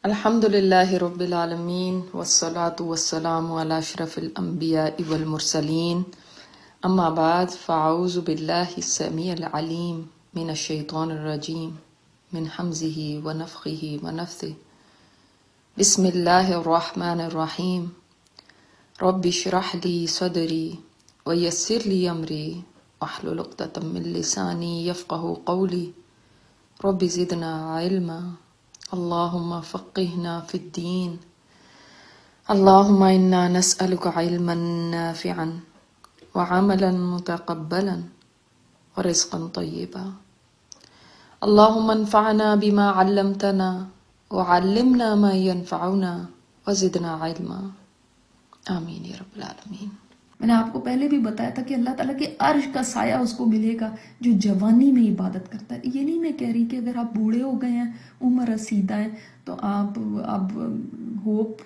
الحمد للہ رب العالمین والصلاة والسلام علی اشرف الانبیاء والمرسلین اما بعد فاعوذ باللہ السمیع العلیم من الشیطان الرجیم من حمزہ ونفخہ ونفثہ بسم اللہ الرحمن الرحیم رب اشرح لی صدری ویسر لی امری واحلل عقدۃ من لسانی یفقہوا قولی رب زدنا علما اللہم فقہنا فی الدین اللہم انا نسألک علما نافعا وعملا متقبلا ورزقا طیبا اللہم انفعنا بما علمتنا وعلمنا ما ينفعنا وزدنا علما آمین یا رب العالمین۔ میں نے آپ کو پہلے بھی بتایا تھا کہ اللہ تعالیٰ کے عرش کا سایہ اس کو ملے گا جو جوانی میں عبادت کرتا ہے۔ یہ نہیں میں کہہ رہی کہ اگر آپ بوڑھے ہو گئے ہیں، عمر رسیدہ ہے، تو آپ اب ہوپ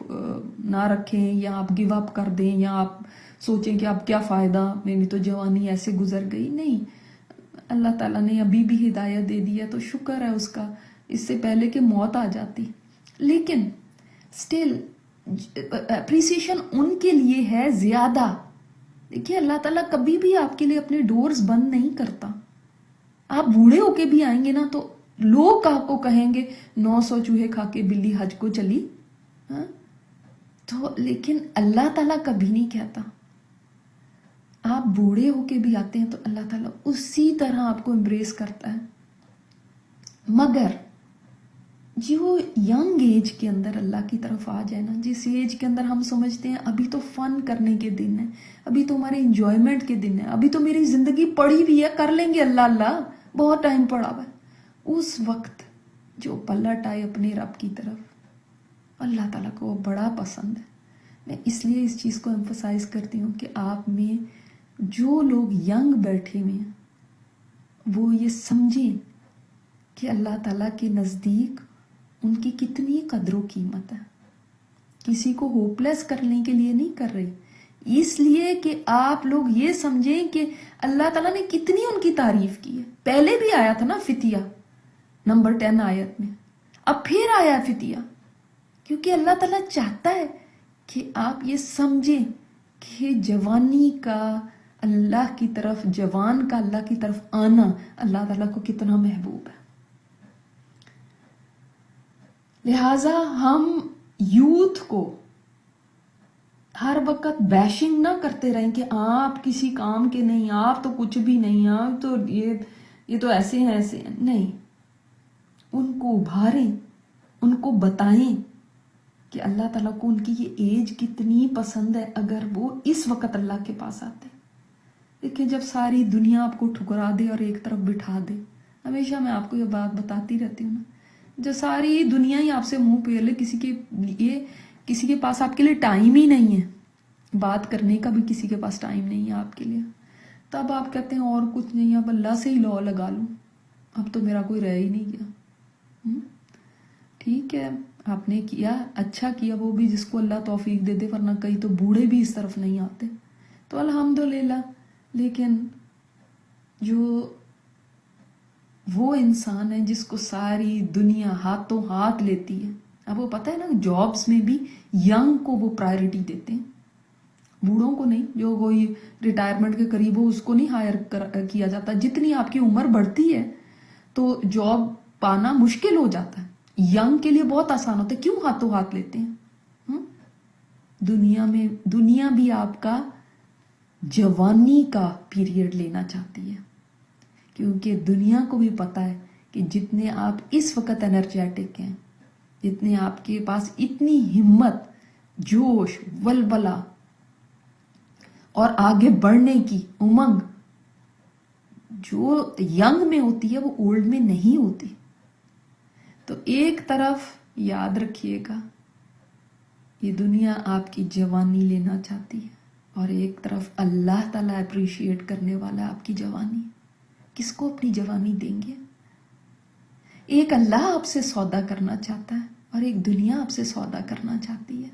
نہ رکھیں یا آپ گیو اپ کر دیں یا آپ سوچیں کہ اب کیا فائدہ، میری تو جوانی ایسے گزر گئی۔ نہیں، اللہ تعالیٰ نے ابھی بھی ہدایت دے دی ہے تو شکر ہے اس کا، اس سے پہلے کہ موت آ جاتی۔ لیکن سٹل اپریسیشن ان کے لیے ہے زیادہ۔ دیکھیے اللہ تعالیٰ کبھی بھی آپ کے لیے اپنے ڈورز بند نہیں کرتا۔ آپ بوڑھے ہو کے بھی آئیں گے نا تو لوگ آپ کو کہیں گے 900 چوہے کھا کے بلی حج کو چلی، ہاں؟ تو لیکن اللہ تعالیٰ کبھی نہیں کہتا۔ آپ بوڑھے ہو کے بھی آتے ہیں تو اللہ تعالیٰ اسی طرح آپ کو امبریس کرتا ہے۔ مگر جو ینگ ایج کے اندر اللہ کی طرف آ جائے نا، جس ایج کے اندر ہم سمجھتے ہیں ابھی تو فن کرنے کے دن ہیں، ابھی تو ہمارے انجوائمنٹ کے دن ہیں، ابھی تو میری زندگی پڑی بھی ہے، کر لیں گے اللہ اللہ، بہت ٹائم پڑا ہوا ہے، اس وقت جو پلٹ آئے اپنے رب کی طرف، اللہ تعالیٰ کو وہ بڑا پسند ہے۔ میں اس لیے اس چیز کو ایمفسائز کرتی ہوں کہ آپ میں جو لوگ ینگ بیٹھے ہوئے ہیں وہ یہ سمجھیں کہ اللہ تعالیٰ کے نزدیک ان کی کتنی قدر و قیمت ہے۔ کسی کو ہوپ لیس کرنے کے لیے نہیں کر رہی، اس لیے کہ آپ لوگ یہ سمجھیں کہ اللہ تعالیٰ نے کتنی ان کی تعریف کی ہے۔ پہلے بھی آیا تھا نا فتیہ نمبر 10 آیت میں، اب پھر آیا ہے فتیہ، کیونکہ اللہ تعالیٰ چاہتا ہے کہ آپ یہ سمجھیں کہ جوانی کا اللہ کی طرف، جوان کا اللہ کی طرف آنا اللہ تعالیٰ کو کتنا محبوب ہے۔ لہٰذا ہم یوتھ کو ہر وقت بیشنگ نہ کرتے رہیں کہ آپ کسی کام کے نہیں، آپ تو کچھ بھی نہیں، آپ تو یہ تو ایسے ہیں ایسے ہیں۔ نہیں، ان کو ابھاریں، ان کو بتائیں کہ اللہ تعالیٰ کو ان کی یہ ایج کتنی پسند ہے اگر وہ اس وقت اللہ کے پاس آتے۔ دیکھیں جب ساری دنیا آپ کو ٹھکرا دے اور ایک طرف بٹھا دے، ہمیشہ میں آپ کو یہ بات بتاتی رہتی ہوں نا، جو ساری دنیا ہی آپ سے منہ پھیر لے، کسی کے پاس آپ کے لیے ٹائم ہی نہیں ہے، بات کرنے کا بھی کسی کے پاس ٹائم نہیں ہے آپ کے لیے، تب آپ کہتے ہیں اور کچھ نہیں، اب اللہ سے ہی لا لگا لوں، اب تو میرا کوئی رہ ہی نہیں گیا۔ ٹھیک ہے، آپ نے کیا، اچھا کیا، وہ بھی جس کو اللہ توفیق دے دے، ورنہ کئی تو بوڑھے بھی اس طرف نہیں آتے، تو الحمدللہ۔ لیکن جو وہ انسان ہے جس کو ساری دنیا ہاتھوں ہاتھ لیتی ہے، اب وہ پتہ ہے نا جابس میں بھی ینگ کو وہ پرائرٹی دیتے ہیں، بوڑھوں کو نہیں، جو کوئی ریٹائرمنٹ کے قریب ہو اس کو نہیں ہائر کیا جاتا۔ جتنی آپ کی عمر بڑھتی ہے تو جاب پانا مشکل ہو جاتا ہے، ینگ کے لیے بہت آسان ہوتا ہے۔ کیوں ہاتھوں ہاتھ لیتے ہیں؟ دنیا بھی آپ کا جوانی کا پیریڈ لینا چاہتی ہے، کیونکہ دنیا کو بھی پتہ ہے کہ جتنے آپ اس وقت انرجیٹک ہیں، جتنے آپ کے پاس اتنی ہمت، جوش، ولولہ اور آگے بڑھنے کی امنگ جو ینگ میں ہوتی ہے وہ اولڈ میں نہیں ہوتی۔ تو ایک طرف یاد رکھیے گا یہ دنیا آپ کی جوانی لینا چاہتی ہے، اور ایک طرف اللہ تعالیٰ اپریشیٹ کرنے والا آپ کی جوانی۔ کس کو اپنی جوانی دیں گے؟ ایک اللہ آپ سے سودا کرنا چاہتا ہے اور ایک دنیا آپ سے سودا کرنا چاہتی ہے۔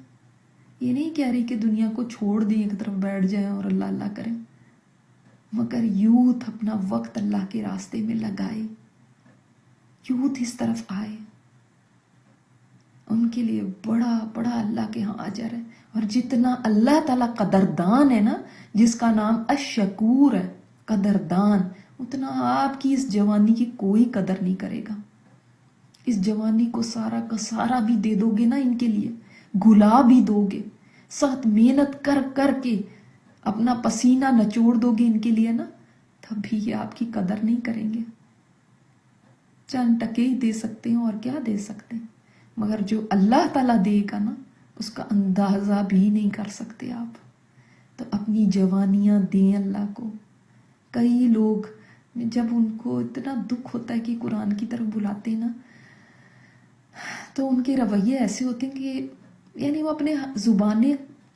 یہ نہیں کہہ رہی کہ دنیا کو چھوڑ دیں، ایک طرف بیٹھ جائیں اور اللہ اللہ کریں، مگر یوتھ اپنا وقت اللہ کے راستے میں لگائے، یوتھ اس طرف آئے، ان کے لیے بڑا بڑا اللہ کے ہاں اجر ہے. اور جتنا اللہ تعالیٰ قدردان ہے نا، جس کا نام الشکور ہے، قدردان، اتنا آپ کی اس جوانی کی کوئی قدر نہیں کرے گا. اس جوانی کو سارا کا سارا بھی دے دو گے نا ان کے لیے، گلا بھی دو گے، سخت محنت کر کر کے اپنا پسینہ نچوڑ دو گے ان کے لیے نا، تب بھی یہ آپ کی قدر نہیں کریں گے. چند ٹکے ہی دے سکتے ہیں اور کیا دے سکتے ہیں، مگر جو اللہ تعالیٰ دے گا نا اس کا اندازہ بھی نہیں کر سکتے آپ. تو اپنی جوانیاں دیں اللہ کو. کئی لوگ جب ان کو اتنا دکھ ہوتا ہے کہ قرآن کی طرف بلاتے ہیں نا، تو ان کے رویے ایسے ہوتے ہیں کہ یعنی وہ اپنے زبان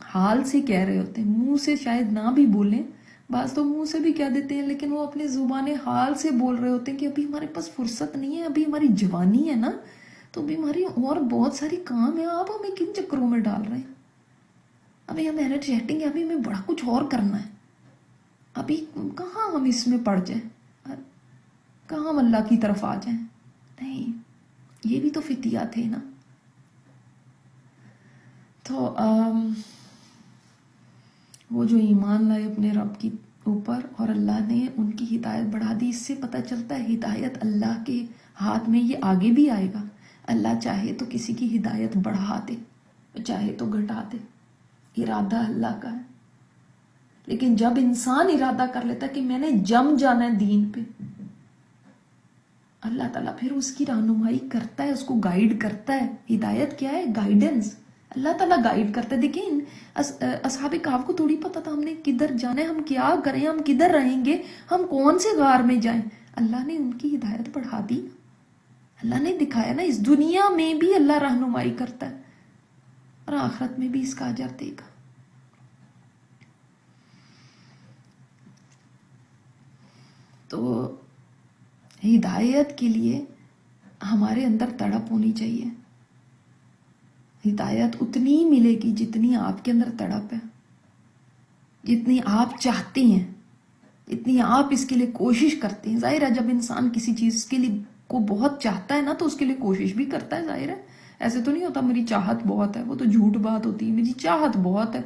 حال سے کہہ رہے ہوتے ہیں، منہ سے شاید نہ بھی بولیں، بعض تو منہ سے بھی کہہ دیتے ہیں، لیکن وہ اپنے زبان حال سے بول رہے ہوتے ہیں کہ ابھی ہمارے پاس فرصت نہیں ہے، ابھی ہماری جوانی ہے نا، تو ابھی ہماری اور بہت ساری کام ہے، آپ ہمیں کن چکروں میں ڈال رہے ہیں، ابھی ہم انرجیٹک ہیں، ابھی ہمیں بڑا کچھ اور کرنا ہے، ابھی کہاں ہم اس میں پڑ جائیں، کہاں ہم اللہ کی طرف آ جائیں. نہیں، یہ بھی تو فتیہ تھے نا. تو وہ جو ایمان لائے اپنے رب کی اوپر اور اللہ نے ان کی ہدایت بڑھا دی، اس سے پتہ چلتا ہے ہدایت اللہ کے ہاتھ میں، یہ آگے بھی آئے گا. اللہ چاہے تو کسی کی ہدایت بڑھا دے، چاہے تو گھٹا دے، ارادہ اللہ کا ہے. لیکن جب انسان ارادہ کر لیتا ہے کہ میں نے جم جانا ہے دین پہ، اللہ تعالیٰ پھر اس کی رہنمائی کرتا ہے، اس کو گائیڈ کرتا ہے. ہدایت کیا ہے؟ گائیڈنس. اللہ تعالیٰ گائیڈ کرتا ہے. دیکھیں اصحاب کہف کو تھوڑی پتا تھا ہم نے کدھر جانا ہے، ہم کیا کریں، ہم کدھر رہیں گے، ہم کون سے غار میں جائیں. اللہ نے ان کی ہدایت بڑھا دی، اللہ نے دکھایا نا. اس دنیا میں بھی اللہ رہنمائی کرتا ہے اور آخرت میں بھی اس کا اجر دے گا. تو ہدایت کے لیے ہمارے اندر تڑپ ہونی چاہیے. ہدایت اتنی ملے گی جتنی آپ کے اندر تڑپ ہے، جتنی آپ چاہتے ہیں، جتنی آپ اس کے لیے کوشش کرتے ہیں. ظاہر ہے جب انسان کسی چیز کے لیے کو بہت چاہتا ہے نا تو اس کے لیے کوشش بھی کرتا ہے. ظاہر ہے ایسے تو نہیں ہوتا میری چاہت بہت ہے، وہ تو جھوٹ بات ہوتی ہے. میری چاہت بہت ہے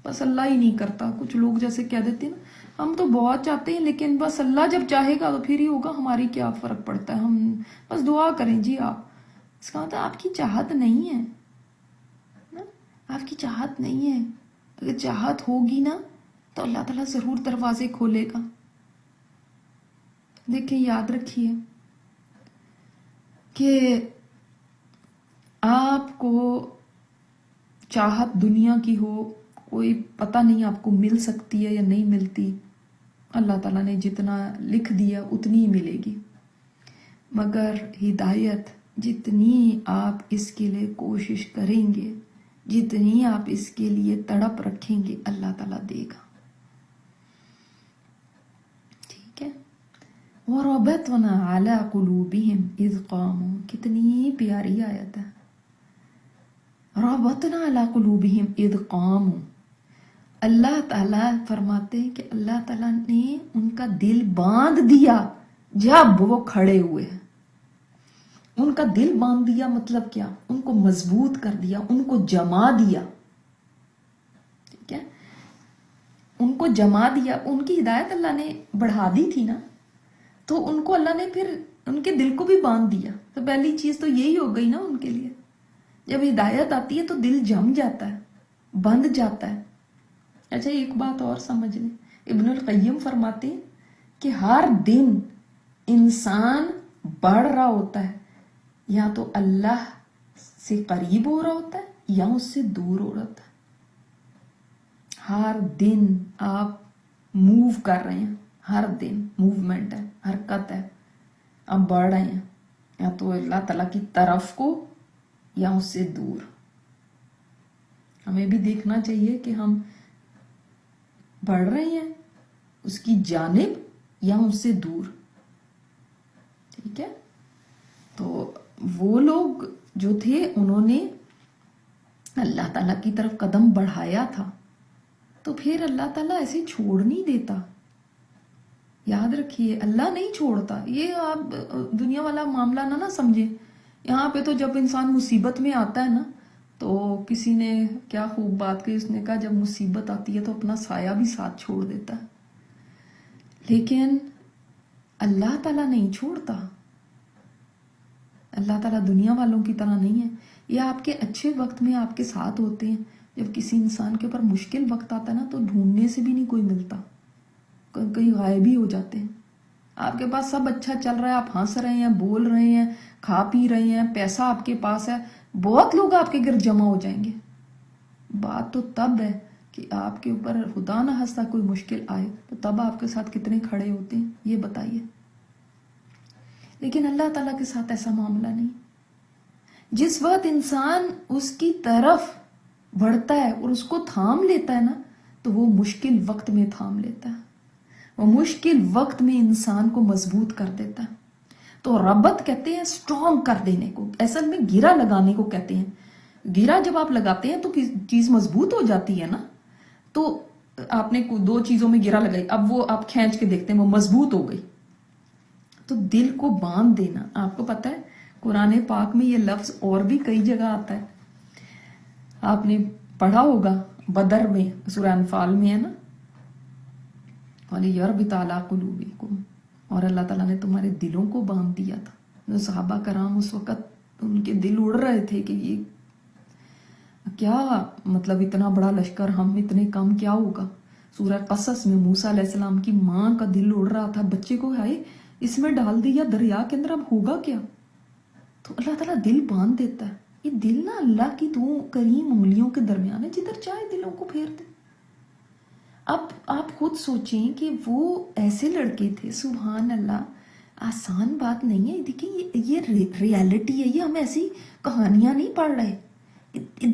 بس اللہ ہی نہیں کرتا. کچھ لوگ جیسے کہہ دیتے ہیں نا ہم تو بہت چاہتے ہیں لیکن بس اللہ جب چاہے گا تو پھر ہی ہوگا، ہماری کیا فرق پڑتا ہے، ہم بس دعا کریں. جی اس کا مطلب آپ کی چاہت نہیں ہے، آپ کی چاہت نہیں ہے. اگر چاہت ہوگی نا تو اللہ تعالیٰ ضرور دروازے کھولے گا. دیکھیں یاد رکھیے کہ آپ کو چاہت دنیا کی ہو، کوئی پتہ نہیں آپ کو مل سکتی ہے یا نہیں ملتی. اللہ تعالیٰ نے جتنا لکھ دیا اتنی ہی ملے گی. مگر ہدایت جتنی آپ اس کے لیے کوشش کریں گے، جتنی آپ اس کے لیے تڑپ رکھیں گے، اللہ تعالیٰ دے گا. ٹھیک ہے. وَرَبَطْنَا عَلَىٰ قُلُوبِهِمْ إِذْ قَامُوا، کتنی پیاری آیت ہے. رَبَطْنَا عَلَىٰ قُلُوبِهِمْ إِذْ قَامُوا. اللہ تعالیٰ فرماتے ہیں کہ اللہ تعالیٰ نے ان کا دل باندھ دیا جب وہ کھڑے ہوئے ہیں. ان کا دل باندھ دیا مطلب کیا؟ ان کو مضبوط کر دیا، ان کو جما دیا. ٹھیک ہے، ان کو جما دیا. ان کی ہدایت اللہ نے بڑھا دی تھی نا، تو ان کو اللہ نے پھر ان کے دل کو بھی باندھ دیا. تو پہلی چیز تو یہی ہو گئی نا ان کے لیے. جب ہدایت آتی ہے تو دل جم جاتا ہے، بندھ جاتا ہے. اچھا ایک بات اور سمجھ لیں، ابن القیم فرماتے ہیں کہ ہر دن انسان بڑھ رہا ہوتا ہے، یا تو اللہ سے قریب ہو رہا ہوتا ہے یا اس سے دور ہو رہا ہوتا ہے. ہر دن آپ موو کر رہے ہیں، ہر دن موومنٹ ہے، حرکت ہے، آپ بڑھ رہے ہیں یا تو اللہ تعالیٰ کی طرف کو یا اس سے دور. ہمیں بھی دیکھنا چاہیے کہ ہم بڑھ رہے ہیں اس کی جانب یا اس سے دور. ٹھیک ہے. تو وہ لوگ جو تھے انہوں نے اللہ تعالیٰ کی طرف قدم بڑھایا تھا، تو پھر اللہ تعالیٰ ایسے چھوڑ نہیں دیتا. یاد رکھیے اللہ نہیں چھوڑتا. یہ آپ دنیا والا معاملہ نہ سمجھیں یہاں پہ تو جب انسان مصیبت میں آتا ہے نا، تو کسی نے کیا خوب بات کی، اس نے کہا جب مصیبت آتی ہے تو اپنا سایہ بھی ساتھ چھوڑ دیتا ہے، لیکن اللہ تعالیٰ نہیں چھوڑتا. اللہ تعالیٰ دنیا والوں کی طرح نہیں ہے. یہ آپ کے اچھے وقت میں آپ کے ساتھ ہوتے ہیں. جب کسی انسان کے اوپر مشکل وقت آتا ہے نا، تو ڈھونڈنے سے بھی نہیں کوئی ملتا، کہیں غائب ہی ہو جاتے ہیں. آپ کے پاس سب اچھا چل رہا ہے، آپ ہنس رہے ہیں، بول رہے ہیں، کھا پی رہے ہیں، پیسہ آپ کے پاس ہے، بہت لوگ آپ کے گرد جمع ہو جائیں گے. بات تو تب ہے کہ آپ کے اوپر خدا نہ خواستہ کوئی مشکل آئے تو تب آپ کے ساتھ کتنے کھڑے ہوتے ہیں، یہ بتائیے. لیکن اللہ تعالیٰ کے ساتھ ایسا معاملہ نہیں. جس وقت انسان اس کی طرف بڑھتا ہے اور اس کو تھام لیتا ہے نا، تو وہ مشکل وقت میں تھام لیتا ہے، وہ مشکل وقت میں انسان کو مضبوط کر دیتا ہے. تو ربط کہتے ہیں سٹرونگ کر دینے کو، اصل میں گرا لگانے کو کہتے ہیں. گرا جب آپ لگاتے ہیں تو چیز مضبوط ہو جاتی ہے نا. تو آپ نے دو چیزوں میں گرا لگائی، اب وہ آپ کھینچ کے دیکھتے ہیں وہ مضبوط ہو گئی. تو دل کو باندھ دینا، آپ کو پتہ ہے قرآن پاک میں یہ لفظ اور بھی کئی جگہ آتا ہے. آپ نے پڑھا ہوگا بدر میں، سورہ انفال میں ہے نا، وَلِيَرْبِطَ عَلَىٰ قُلُوبِكُمْ، اور اللہ تعالیٰ نے تمہارے دلوں کو باندھ دیا تھا. جو صحابہ کرام اس وقت ان کے دل اڑ رہے تھے کہ یہ کیا مطلب، اتنا بڑا لشکر، ہم اتنے کم، کیا ہوگا. سورہ قصص میں موسیٰ علیہ السلام کی ماں کا دل اڑ رہا تھا، بچے کو ہائے اس میں ڈال دیا دریا کے اندر، اب ہوگا کیا. تو اللہ تعالیٰ دل باندھ دیتا ہے. یہ دل نا اللہ کی دو کریم انگلیوں کے درمیان ہے، جدھر چاہے دلوں کو پھیر دے. اب آپ خود سوچیں کہ وہ ایسے لڑکے تھے، سبحان اللہ، آسان بات نہیں ہے. دیکھیں یہ ریالٹی ہے، یہ ہم ایسی کہانیاں نہیں پڑھ رہے،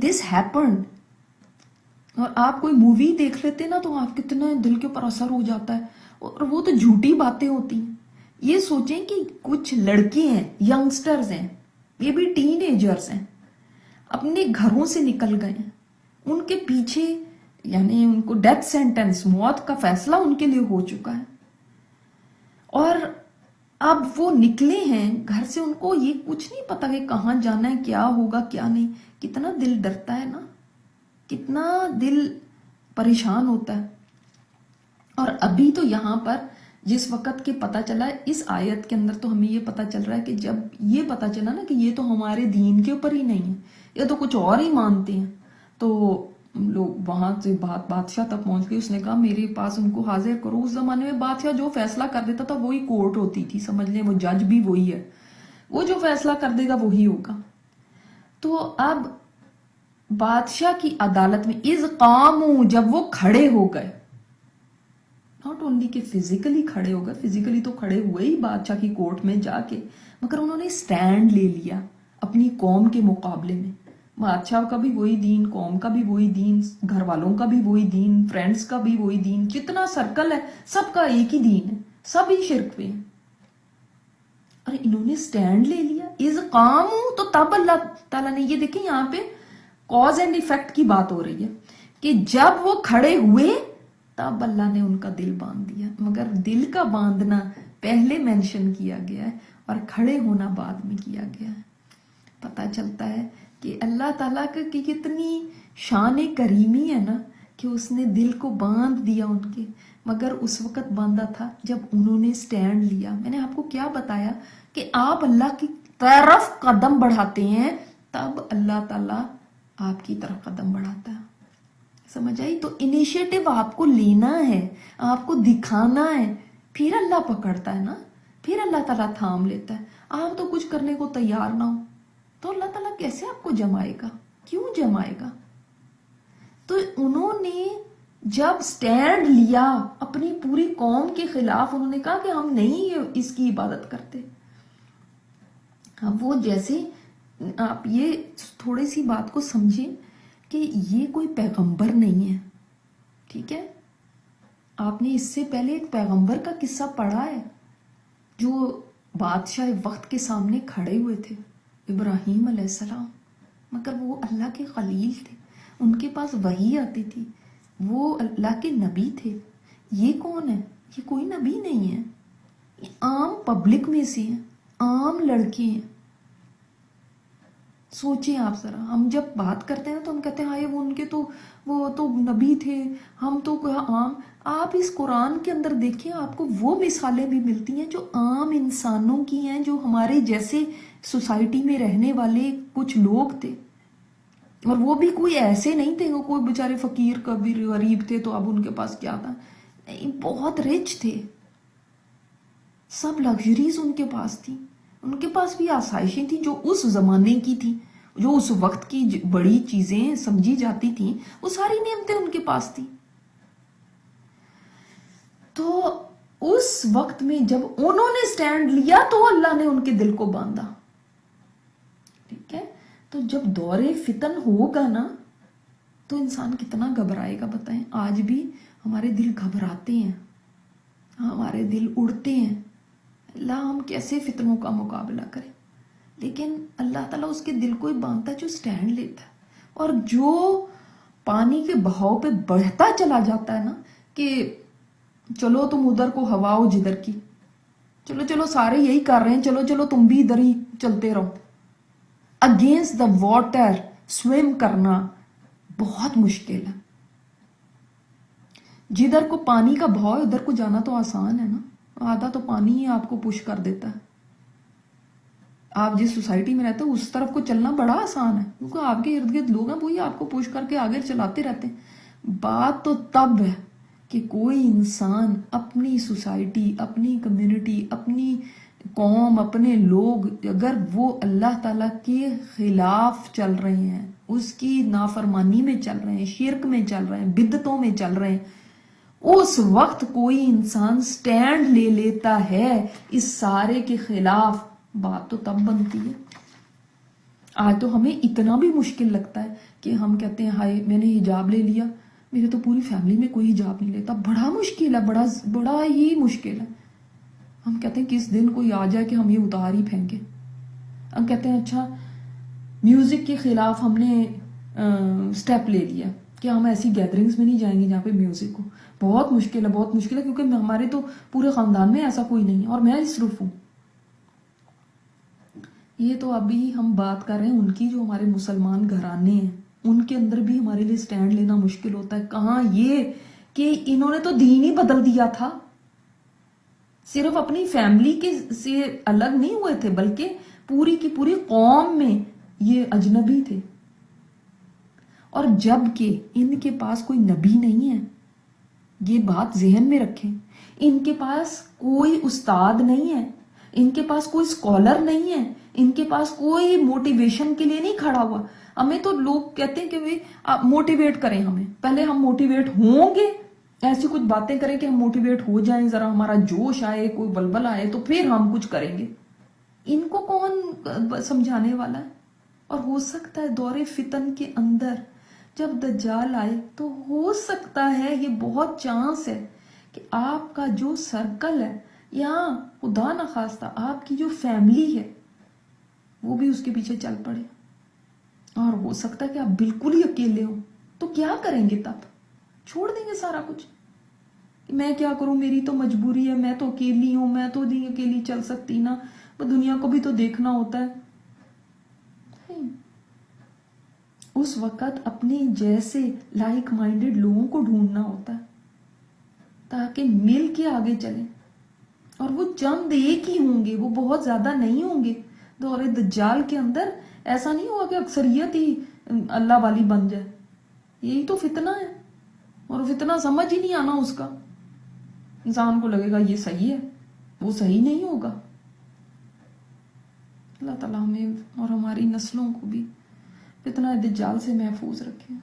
دس ہیپنڈ. اور آپ کوئی مووی دیکھ لیتے نا تو آپ کتنا دل کے اوپر اثر ہو جاتا ہے، اور وہ تو جھوٹی باتیں ہوتی ہیں. یہ سوچیں کہ کچھ لڑکے ہیں، ینگسٹرز ہیں، یہ بھی ٹین ایجرز ہیں، اپنے گھروں سے نکل گئے ہیں، ان کے پیچھے یعنی ان کو ڈیتھ سینٹنس، موت کا فیصلہ ان کے لیے ہو چکا ہے، اور اب وہ نکلے ہیں گھر سے، ان کو یہ کچھ نہیں پتا کہ کہاں جانا ہے، کیا ہوگا کیا نہیں. کتنا دل ڈرتا ہے نا، کتنا دل پریشان ہوتا ہے. اور ابھی تو یہاں پر جس وقت کے پتہ چلا ہے، اس آیت کے اندر تو ہمیں یہ پتہ چل رہا ہے کہ جب یہ پتہ چلا نا کہ یہ تو ہمارے دین کے اوپر ہی نہیں ہے، یہ تو کچھ اور ہی مانتے ہیں، تو لوگ وہاں سے بادشاہ تک پہنچ گئے. اس نے کہا میرے پاس ان کو حاضر کرو. اس زمانے میں بادشاہ جو فیصلہ کر دیتا تھا وہی کورٹ ہوتی تھی، سمجھ لیں وہ جج بھی وہی ہے، وہ جو فیصلہ کر دے گا وہی ہوگا. تو اب بادشاہ کی عدالت میں اذ قاموا، جب وہ کھڑے ہو گئے، ناٹ اونلی کہ فزیکلی کھڑے ہو گئے، فزیکلی تو کھڑے ہوئے ہی بادشاہ کی کورٹ میں جا کے، مگر انہوں نے سٹینڈ لے لیا اپنی قوم کے مقابلے میں. بادشاہ کا بھی وہی دین، قوم کا بھی وہی دین، گھر والوں کا بھی وہی دین، فرینڈز کا بھی وہی دین، جتنا سرکل ہے سب کا ایک ہی دین ہے، سب ہی شرک پہ ہیں. اور انہوں نے سٹینڈ لے لیا. اذ قاموا، تو تب اللہ تعالیٰ نے، یہ دیکھیں یہاں پہ کاز اینڈ ایفیکٹ کی بات ہو رہی ہے کہ جب وہ کھڑے ہوئے تب اللہ نے ان کا دل باندھ دیا. مگر دل کا باندھنا پہلے مینشن کیا گیا ہے اور کھڑے ہونا بعد میں کیا گیا ہے. پتہ چلتا ہے کہ اللہ تعالیٰ کی کتنی شان کریمی ہے نا، کہ اس نے دل کو باندھ دیا ان کے. مگر اس وقت باندھا تھا جب انہوں نے سٹینڈ لیا. میں نے آپ کو کیا بتایا کہ آپ اللہ کی طرف قدم بڑھاتے ہیں تب اللہ تعالیٰ آپ کی طرف قدم بڑھاتا ہے. سمجھ آئی؟ تو انیشیٹو آپ کو لینا ہے، آپ کو دکھانا ہے، پھر اللہ پکڑتا ہے نا، پھر اللہ تعالیٰ تھام لیتا ہے. آپ تو کچھ کرنے کو تیار نہ ہو تو اللہ تعالیٰ کیسے آپ کو جمائے گا؟ کیوں جمائے گا؟ تو انہوں نے جب سٹینڈ لیا اپنی پوری قوم کے خلاف، انہوں نے کہا کہ ہم نہیں اس کی عبادت کرتے. اب وہ جیسے آپ یہ تھوڑی سی بات کو سمجھیں کہ یہ کوئی پیغمبر نہیں ہے، ٹھیک ہے؟ آپ نے اس سے پہلے ایک پیغمبر کا قصہ پڑھا ہے جو بادشاہ وقت کے سامنے کھڑے ہوئے تھے، ابراہیم علیہ السلام. مگر وہ اللہ کے خلیل تھے، ان کے پاس وحی آتی تھی، وہ اللہ کے نبی تھے. یہ کون ہے؟ یہ کوئی نبی نہیں ہے، یہ عام پبلک میں سے ہیں، عام لڑکے ہیں. سوچیں آپ ذرا، ہم جب بات کرتے ہیں تو ہم کہتے ہیں ہائے وہ تو نبی تھے، ہم تو عام. آپ اس قرآن کے اندر دیکھیں، آپ کو وہ مثالیں بھی ملتی ہیں جو عام انسانوں کی ہیں، جو ہمارے جیسے سوسائٹی میں رہنے والے کچھ لوگ تھے. اور وہ بھی کوئی ایسے نہیں تھے، وہ کوئی بیچارے فقیر کبیر غریب تھے تو اب ان کے پاس کیا تھا. نہیں، بہت رچ تھے، سب لگژریز ان کے پاس تھی. ان کے پاس بھی آسائشیں تھیں جو اس زمانے کی تھیں، جو اس وقت کی بڑی چیزیں سمجھی جاتی تھیں، وہ ساری نعمتیں ان کے پاس تھیں. تو اس وقت میں جب انہوں نے سٹینڈ لیا تو اللہ نے ان کے دل کو باندھا. ٹھیک ہے، تو جب دور فتن ہوگا نا تو انسان کتنا گھبرائے گا بتائیں. آج بھی ہمارے دل گھبراتے ہیں، ہمارے دل اڑتے ہیں، اللہ ہم کیسے فتنوں کا مقابلہ کریں. لیکن اللہ تعالیٰ اس کے دل کو ہی باندھتا ہے جو سٹینڈ لیتا ہے. اور جو پانی کے بہاؤ پہ بڑھتا چلا جاتا ہے نا کہ چلو تم ادھر کو ہواؤ جدھر کی، چلو سارے یہی کر رہے ہیں، چلو تم بھی ادھر ہی چلتے رہو. اگینسٹ دا واٹر سویم کرنا بہت مشکل ہے. جدھر کو پانی کا بہاؤ ہے ادھر کو جانا تو آسان ہے نا، آدھا تو پانی ہی آپ کو پش کر دیتا ہے. آپ جس سوسائٹی میں رہتے ہیں اس طرف کو چلنا بڑا آسان ہے کیونکہ آپ کے ارد گرد لوگ ہیں، وہی آپ کو پش کر کے آگے چلاتے رہتے ہیں. بات تو تب ہے کہ کوئی انسان اپنی سوسائٹی، اپنی کمیونٹی، اپنی قوم، اپنے لوگ اگر وہ اللہ تعالیٰ کے خلاف چل رہے ہیں، اس کی نافرمانی میں چل رہے ہیں، شرک میں چل رہے ہیں، بدعتوں میں چل رہے ہیں، اس وقت کوئی انسان سٹینڈ لے لیتا ہے اس سارے کے خلاف، بات تو تب بنتی ہے. آج تو ہمیں اتنا بھی مشکل لگتا ہے کہ ہم کہتے ہیں ہائے میں نے حجاب لے لیا، میرے تو پوری فیملی میں کوئی حجاب نہیں لیتا. بڑا مشکل ہے، بڑا ہی مشکل ہے. ہم کہتے ہیں کس دن کوئی آ جائے کہ ہم یہ اتار ہی پھینکے. ہم کہتے ہیں اچھا میوزک کے خلاف ہم نے سٹیپ لے لیا کہ ہم ایسی گیدرنگز میں نہیں جائیں گے جہاں پہ میوزک ہو. بہت مشکل ہے کیونکہ ہمارے تو پورے خاندان میں ایسا کوئی نہیں ہے اور میں ہی صرف ہوں. یہ تو ابھی ہم بات کر رہے ہیں ان کی جو ہمارے مسلمان گھرانے ہیں، ان کے اندر بھی ہمارے لیے سٹینڈ لینا مشکل ہوتا ہے. کہاں یہ کہ انہوں نے تو دین ہی بدل دیا تھا، صرف اپنی فیملی کے سے الگ نہیں ہوئے تھے بلکہ پوری کی پوری قوم میں یہ اجنبی تھے. اور جب کہ ان کے پاس کوئی نبی نہیں ہے، یہ بات ذہن میں رکھیں. ان کے پاس کوئی استاد نہیں ہے، ان کے پاس کوئی اسکالر نہیں ہے، ان کے پاس کوئی موٹیویشن کے لیے نہیں کھڑا ہوا. ہمیں تو لوگ کہتے ہیں کہ آپ موٹیویٹ کریں ہمیں، پہلے ہم موٹیویٹ ہوں گے، ایسی کچھ باتیں کریں کہ ہم موٹیویٹ ہو جائیں، ذرا ہمارا جوش آئے، کوئی بلبل آئے تو پھر ہم کچھ کریں گے. ان کو کون سمجھانے والا ہے؟ اور ہو سکتا ہے دور فتن کے اندر جب دجال آئے تو ہو سکتا ہے، یہ بہت چانس ہے کہ آپ کا جو سرکل ہے یا خدا نخواستہ آپ کی جو فیملی ہے وہ بھی اس کے پیچھے چل پڑے. اور ہو سکتا ہے کہ آپ بالکل ہی اکیلے ہو، تو کیا کریں گے؟ تب چھوڑ دیں گے سارا کچھ. میں کیا کروں، میری تو مجبوری ہے، میں تو اکیلی ہوں، میں تو نہیں اکیلی چل سکتی نا، دنیا کو بھی تو دیکھنا ہوتا ہے. اس وقت اپنے جیسے لائک مائنڈڈ لوگوں کو ڈھونڈنا ہوتا ہے تاکہ مل کے آگے چلیں. اور وہ چند ایک ہی ہوں گے، وہ بہت زیادہ نہیں ہوں گے. دور دجال کے اندر ایسا نہیں ہوگا کہ اکثریت ہی اللہ والی بن جائے. یہی تو فتنہ ہے، اور فتنہ سمجھ ہی نہیں آنا اس کا. انسان کو لگے گا یہ صحیح ہے، وہ صحیح نہیں ہوگا. اللہ تعالیٰ ہمیں اور ہماری نسلوں کو بھی فتنہ دجال سے محفوظ رکھے.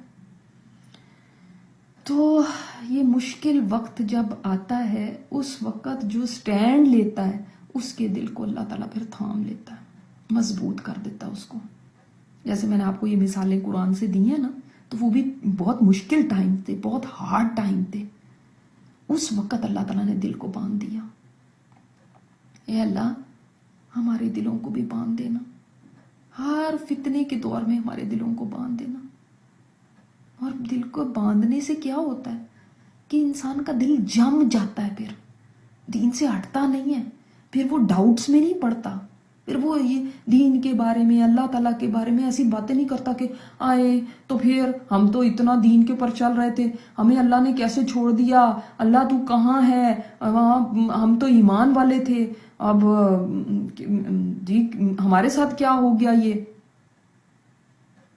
تو یہ مشکل وقت جب آتا ہے، اس وقت جو سٹینڈ لیتا ہے اس کے دل کو اللہ تعالیٰ پھر تھام لیتا ہے، مضبوط کر دیتا ہے اس کو. جیسے میں نے آپ کو یہ مثالیں قرآن سے دی ہیں نا، تو وہ بھی بہت مشکل ٹائم تھے، بہت ہارڈ ٹائم تھے. اس وقت اللہ تعالیٰ نے دل کو باندھ دیا. اے اللہ ہمارے دلوں کو بھی باندھ دینا، ہر فتنے کے دور میں ہمارے دلوں کو باندھ دینا. اور دل کو باندھنے سے کیا ہوتا ہے کہ انسان کا دل جم جاتا ہے، پھر دین سے ہٹتا نہیں ہے، پھر وہ ڈاؤٹس میں نہیں پڑتا، پھر وہ یہ دین کے بارے میں اللہ تعالیٰ کے بارے میں ایسی باتیں نہیں کرتا کہ آئے تو پھر ہم تو اتنا دین کے اوپر چل رہے تھے، ہمیں اللہ نے کیسے چھوڑ دیا، اللہ تو کہاں ہے، وہاں ہم تو ایمان والے تھے، اب جی ہمارے ساتھ کیا ہو گیا یہ،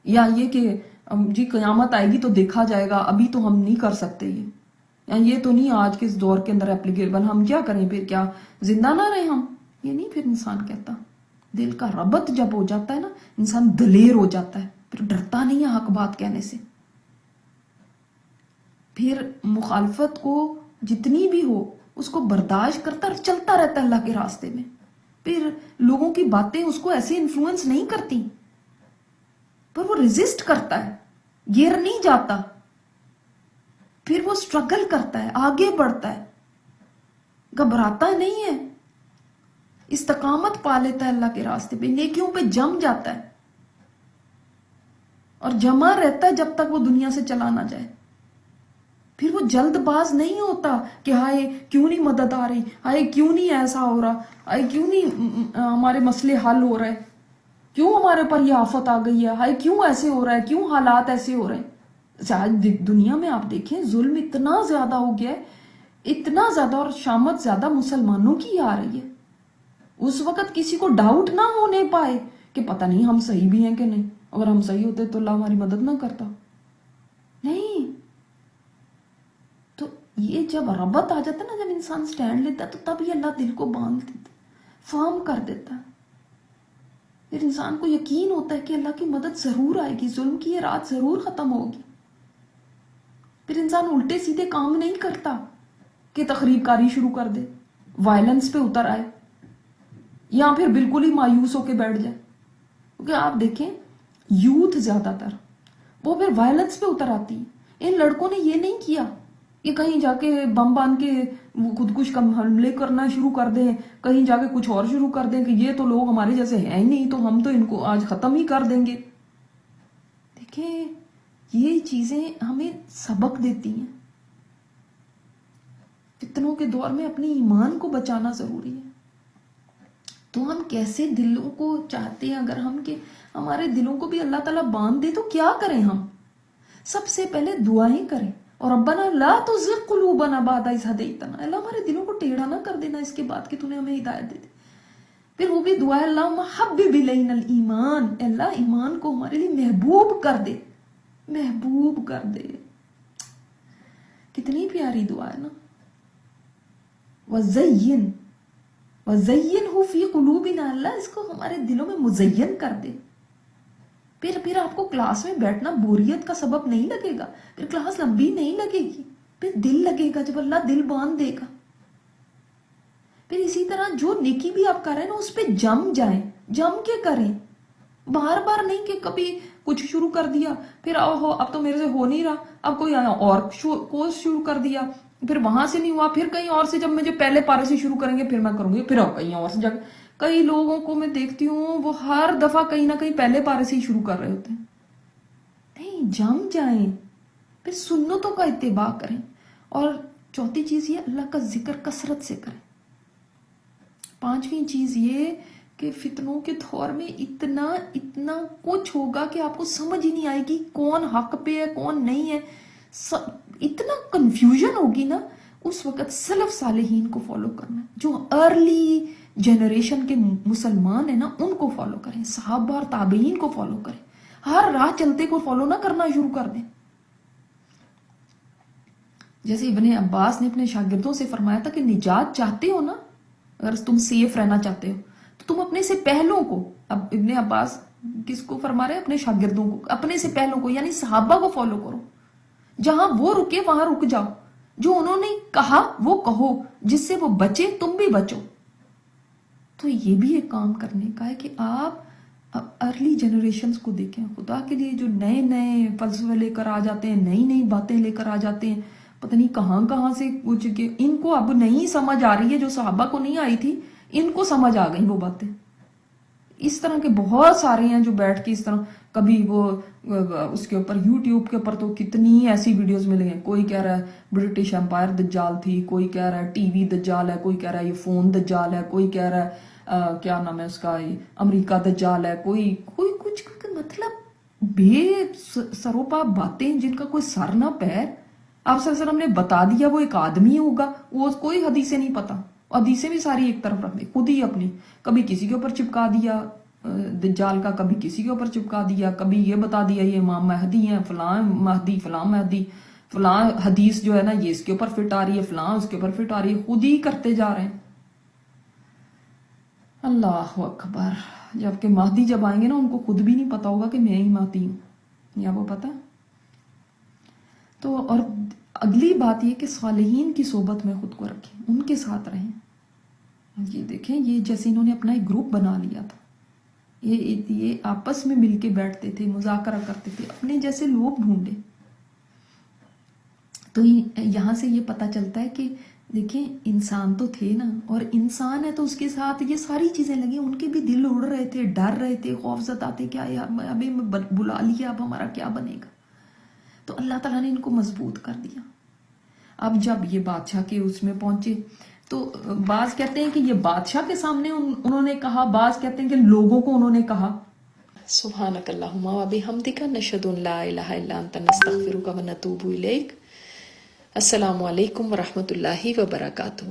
یا یہ کہ جی قیامت آئے گی تو دیکھا جائے گا، ابھی تو ہم نہیں کر سکتے یہ تو نہیں آج کے اس دور کے اندر اپلیکیبل، ہم کیا کریں، پھر کیا زندہ نہ رہے ہم، یہ نہیں پھر انسان کہتا۔ دل کا ربط جب ہو جاتا ہے نا، انسان دلیر ہو جاتا ہے، پھر ڈرتا نہیں ہے حق بات کہنے سے، پھر مخالفت کو جتنی بھی ہو اس کو برداشت کرتا اور چلتا رہتا ہے اللہ کے راستے میں، پھر لوگوں کی باتیں اس کو ایسے انفلوئنس نہیں کرتی، پر وہ ریزسٹ کرتا ہے، گر نہیں جاتا، پھر وہ سٹرگل کرتا ہے، آگے بڑھتا ہے، گھبراتا نہیں ہے، استقامت پا لیتا ہے اللہ کے راستے پہ، نیکیوں پہ جم جاتا ہے اور جمع رہتا ہے جب تک وہ دنیا سے چلا نہ جائے۔ پھر وہ جلد باز نہیں ہوتا کہ ہائے کیوں نہیں مدد آ رہی، ہائے کیوں نہیں ایسا ہو رہا، ہائے کیوں نہیں ہمارے مسئلے حل ہو رہے، کیوں ہمارے پر یہ آفت آ گئی ہے، ہائے کیوں ایسے ہو رہا ہے، کیوں حالات ایسے ہو رہے ہیں۔ آج دنیا میں آپ دیکھیں ظلم اتنا زیادہ ہو گیا ہے، اتنا زیادہ، اور شامت زیادہ مسلمانوں کی آ رہی ہے۔ اس وقت کسی کو ڈاؤٹ نہ ہونے پائے کہ پتہ نہیں ہم صحیح بھی ہیں کہ نہیں، اگر ہم صحیح ہوتے تو اللہ ہماری مدد نہ کرتا، نہیں۔ تو یہ جب ربط آ جاتا ہے نا، جب انسان سٹینڈ لیتا ہے، تو تب یہ اللہ دل کو باندھ دیتا ہے، فارم کر دیتا ہے، پھر انسان کو یقین ہوتا ہے کہ اللہ کی مدد ضرور آئے گی، ظلم کی یہ رات ضرور ختم ہوگی۔ پھر انسان الٹے سیدھے کام نہیں کرتا کہ تخریب کاری شروع کر دے، وائلنس پہ اتر آئے، یا پھر بالکل ہی مایوس ہو کے بیٹھ جائے، کیونکہ آپ دیکھیں یوتھ زیادہ تر وہ پھر وائلنس پہ اتر آتی ہے۔ ان لڑکوں نے یہ نہیں کیا کہ کہیں جا کے بم باندھ کے خودکش حملے کرنا شروع کر دیں، کہیں جا کے کچھ اور شروع کر دیں کہ یہ تو لوگ ہمارے جیسے ہیں ہی نہیں تو ہم تو ان کو آج ختم ہی کر دیں گے۔ دیکھیں یہ چیزیں ہمیں سبق دیتی ہیں، فتنوں کے دور میں اپنی ایمان کو بچانا ضروری ہے۔ تو ہم کیسے دلوں کو چاہتے ہیں، اگر ہم کہ ہمارے دلوں کو بھی اللہ تعالیٰ باندھ دے تو کیا کریں؟ ہم سب سے پہلے دعائیں کریں، اور ربنا لا تزغ قلوبنا بعد اذ ہدیتنا، اللہ ہمارے دلوں کو ٹیڑھا نہ کر دینا اس کے بعد کہ تو نے ہمیں ہدایت دے دی۔ پھر وہ بھی دعا ہے اللہم حبب الینا الایمان، اللہ ایمان کو ہمارے لیے محبوب کر دے، محبوب کر دے۔ کتنی پیاری دعا ہے نا، وَزَيِّنْهُ فِي قُلُوبِنَا، اللہ اس کو ہمارے دلوں میں مزین کر دے۔ پھر آپ کو کلاس میں بیٹھنا بوریت کا سبب نہیں لگے گا، پھر کلاس لمبی نہیں لگے گی، پھر دل لگے گا جب اللہ دل باندھ دے گا۔ پھر اسی طرح جو نیکی بھی آپ کر رہے ہیں نا اس پہ جم جائیں، جم کے کریں، بار بار نہیں کہ کبھی کچھ شروع کر دیا پھر اب تو میرے سے ہو نہیں رہا، اب کوئی اور کورس شروع کر دیا، پھر وہاں سے نہیں ہوا، پھر کہیں اور سے جب مجھے پہلے پارے سے شروع کریں گے پھر میں کروں گی، پھر اب کہیں اور سے جا کے، کئی لوگوں کو میں دیکھتی ہوں وہ ہر دفعہ کہیں نہ کہیں پہلے پارے سے ہی شروع کر رہے ہوتے ہیں۔ نہیں، جم جائیں، پھر سنتوں کا اتباع کریں، اور چوتھی چیز یہ اللہ کا ذکر کثرت سے کریں۔ پانچویں چیز یہ کہ فتنوں کے دور میں اتنا کچھ ہوگا کہ آپ کو سمجھ ہی نہیں آئے گی کون حق پہ ہے کون نہیں ہے، اتنا کنفیوژن ہوگی نا، اس وقت سلف صالحین کو فالو کرنا، جو ارلی جنریشن کے مسلمان ہیں نا ان کو فالو کریں، صحابہ اور تابعین کو فالو کریں، ہر راہ چلتے کو فالو نہ کرنا شروع کر دیں۔ جیسے ابن عباس نے اپنے شاگردوں سے فرمایا تھا کہ نجات چاہتے ہو نا، اگر تم سیف رہنا چاہتے ہو تو تم اپنے سے پہلوں کو، اب ابن عباس کس کو فرما رہے ہیں؟ اپنے شاگردوں کو، اپنے سے پہلوں کو یعنی صحابہ کو فالو کرو، جہاں وہ رکے وہاں رک جاؤ، جو انہوں نے کہا وہ کہو، جس سے وہ بچے تم بھی بچو۔ تو یہ بھی ایک کام کرنے کا ہے کہ آپ ارلی جنریشنز کو دیکھیں، خدا کے لیے جو نئے نئے فلسفے لے کر آ جاتے ہیں، نئی نئی باتیں لے کر آ جاتے ہیں، پتہ نہیں کہاں سے کچھ، کہ ان کو اب نہیں سمجھ آ رہی ہے جو صحابہ کو نہیں آئی تھی، ان کو سمجھ آ گئی وہ باتیں۔ اس طرح کے بہت سارے ہیں جو بیٹھ کے اس طرح، کبھی وہ اس کے اوپر یوٹیوب کے اوپر تو کتنی ایسی ویڈیوز ملے ہیں، کوئی کہہ رہا ہے برٹش امپائر دجال تھی، کوئی کہہ رہا ہے ٹی وی دجال ہے، کوئی کہہ رہا ہے یہ فون دجال ہے، کوئی کہہ رہا ہے کیا نام ہے اس کا، امریکہ دجال ہے، کوئی کوئی کچھ مطلب بے سروپا باتیں جن کا کوئی سر نہ پیر. آپ صلی اللہ علیہ وسلم نے بتا دیا وہ ایک آدمی ہوگا، وہ کوئی حدیثیں نہیں پتا، حدیثیں بھی ساری ایک طرف رکھ دی خود ہی اپنی، کبھی کسی کے اوپر چپکا دیا دجال کا، کبھی کسی کے اوپر چپکا دیا، کبھی یہ بتا دیا یہ امام مہدی ہیں، فلاں مہدی فلاں مہدی، فلاں حدیث جو ہے نا یہ اس کے اوپر فٹ آ رہی ہے، فلاں اس کے اوپر فٹ آ رہی ہے، خود ہی کرتے جا رہے ہیں. اللہ اکبر. جبکہ مہدی جب آئیں گے نا ان کو خود بھی نہیں پتا ہوگا کہ میں ہی مہدی ہوں، یا وہ پتا. تو اور اگلی بات یہ کہ صالحین کی صحبت میں خود کو رکھیں، ان کے ساتھ رہیں. یہ دیکھیں یہ جیسے انہوں نے اپنا ایک گروپ بنا لیا تھا، یہ آپس میں مل کے بیٹھتے تھے، مذاکرہ کرتے تھے، اپنے جیسے لوگ ڈھونڈے. تو یہاں سے یہ پتہ چلتا ہے کہ دیکھیں انسان تو تھے نا، اور انسان ہے تو اس کے ساتھ یہ ساری چیزیں لگی، ان کے بھی دل اڑ رہے تھے، ڈر رہے تھے، خوف زدہ تھے، کیا یار ابھی بلا لیا اب ہمارا کیا بنے گا. تو اللہ تعالیٰ نے ان کو مضبوط کر دیا. اب جب یہ بادشاہ کے اس میں پہنچے تو بعض کہتے ہیں کہ یہ بادشاہ کے سامنے انہوں نے کہا، بعض کہتے ہیں کہ لوگوں کو انہوں نے کہا. سبحانک اللہم و بحمدک نشہد ان لا الہ الا انت نستغفرک و نتوب الیک. السلام علیکم ورحمۃ اللہ وبرکاتہ.